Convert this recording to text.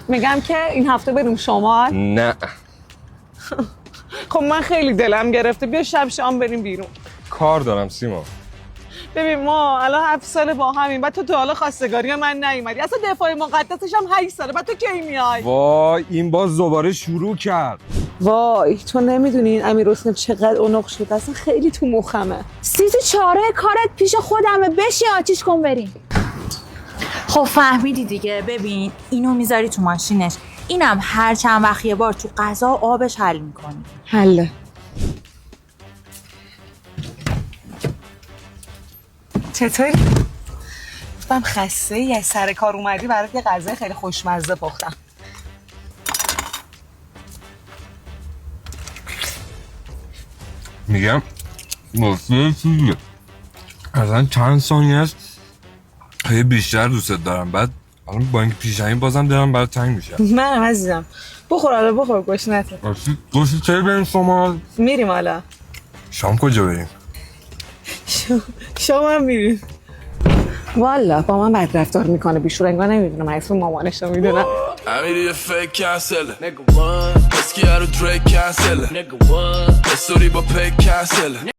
میگم که این هفته بریم شمال. نه خب من خیلی دلم گرفته، بیا شب شام بریم بیرون. کار دارم سیما. ببین ما الان 7 ساله با همین، بعد تو حالا خواستگاری من نیومدی، اصلا دفاع مقدسش هم 8 ساله، بعد تو کی میای؟ وای این باز دوباره شروع کرد. وای تو نمیدونی این امیر حسین چقدر اونق شد، اصلا خیلی تو مخمه. 34 کارت پیش خودمه، بشی آتیش کن بریم. خب فهمیدی دیگه. ببین اینو میذاری تو ماشینش، اینم هر چند وقت یه بار تو غذا و آبش حل میکنی. حله. چطوری؟ گفتم خسته ای از سر کار اومدی، برات یه غذای خیلی خوشمزه پختم. میگم واسه چیزیه اصلا چند ثانیه است خیلی بیشتر دوستت دارم، بعد الان با اینکه پیشنهی بازم دارم برای تنگ میشه. منم عزیزم. بخور حالا، بخور گشنته. گوشی چه بریم شما؟ میریم حالا. شام کجا بریم؟ شام هم میریم. والا با من بد رفتار میکنه، بیشور انگار نمیدونم اسم مامانش رو میدونم. Amelie fake cancel. Nigga what? Whiskey out of Drake cancel. Nigga what? It's Uribe pay cancel.